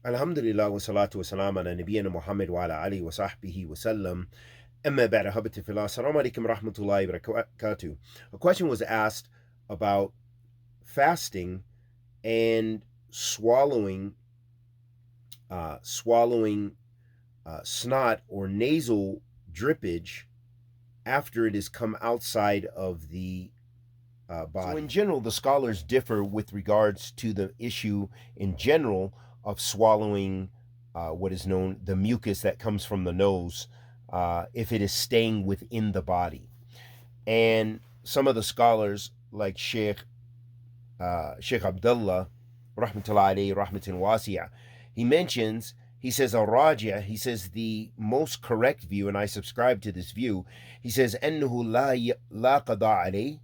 Alhamdulillah wa salatu wa salam ala nabiyyina Muhammad wa ala alihi wa sahbihi wa sallam. Amma ba'da habati fillah. Assalamu alaikum rahmatullahi wa barakatuh. A question was asked about fasting and swallowing snot or nasal drippage after it has come outside of the body. So in general, the scholars differ with regards to the issue in general of swallowing what is known the mucus that comes from the nose if it is staying within the body. And some of the scholars like Sheikh Abdullah rahmatullahi alayhi rahmatin wasi'ah, he says al-rajih, he says the most correct view, and I subscribe to this view, he says أنه لا قضاء عليه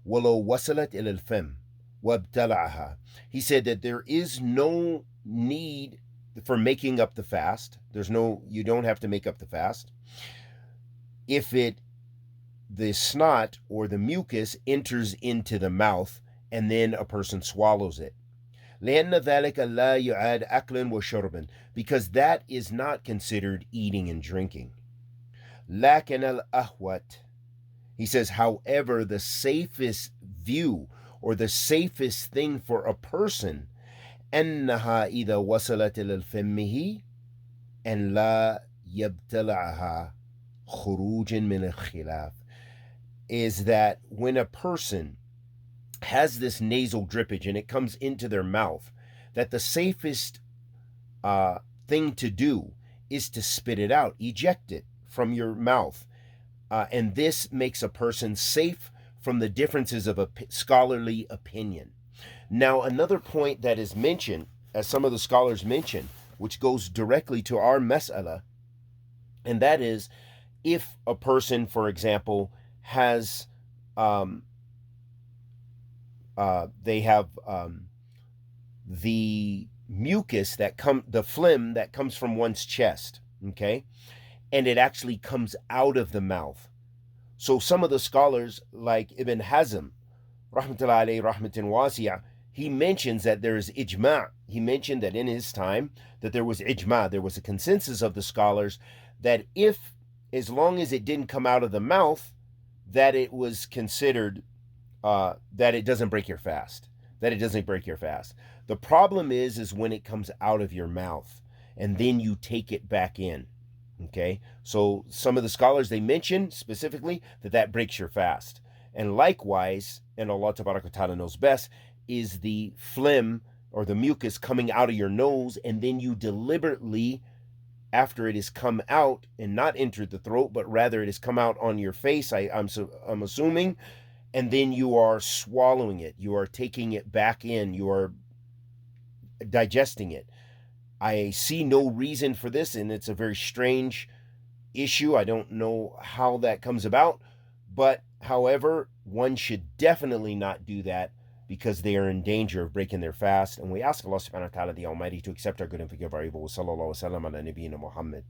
ولو وصلت إلى الفم وابتلعها. He said that there is no need for making up the fast. You don't have to make up the fast if the snot or the mucus enters into the mouth and then a person swallows it. لأن ذلك لا يعاد أكلا وشربا, because that is not considered eating and drinking. لكن الأهوت, he says, however, the safest view or the safest thing for a person أنها إذا وصلت إلى فمه أن لا يبتلعها خروجا من الخلاف, is that when a person has this nasal drippage and it comes into their mouth, that the safest thing to do is to spit it out, eject it from your mouth. And this makes a person safe from the differences of a scholarly opinion. Now, another point that is mentioned, as some of the scholars mention, which goes directly to our mas'ala, and that is if a person, for example, has they have the mucus the phlegm that comes from one's chest, okay, and it actually comes out of the mouth. So some of the scholars, like Ibn Hazm, rahmatullahi alayhi rahmatin wasi'ah, he mentions that there is ijma'. He mentioned that in his time that there was ijma', there was a consensus of the scholars that as long as it didn't come out of the mouth, that it was considered that it doesn't break your fast. The problem is when it comes out of your mouth and then you take it back in. Okay, so some of the scholars, they mention specifically that breaks your fast. And likewise, and Allah Tabaraka Ta'ala knows best, is the phlegm or the mucus coming out of your nose, and then you deliberately, after it has come out and not entered the throat, but rather it has come out on your face, I'm assuming, and then you are swallowing it, you are taking it back in, you are digesting it. I see no reason for this, and it's a very strange issue. I don't know how that comes about, but however, one should definitely not do that because they are in danger of breaking their fast. And we ask Allah subhanahu wa ta'ala the Almighty to accept our good and forgive our evil. Wa sallallahu wa sallam ala nabiyyina Muhammad.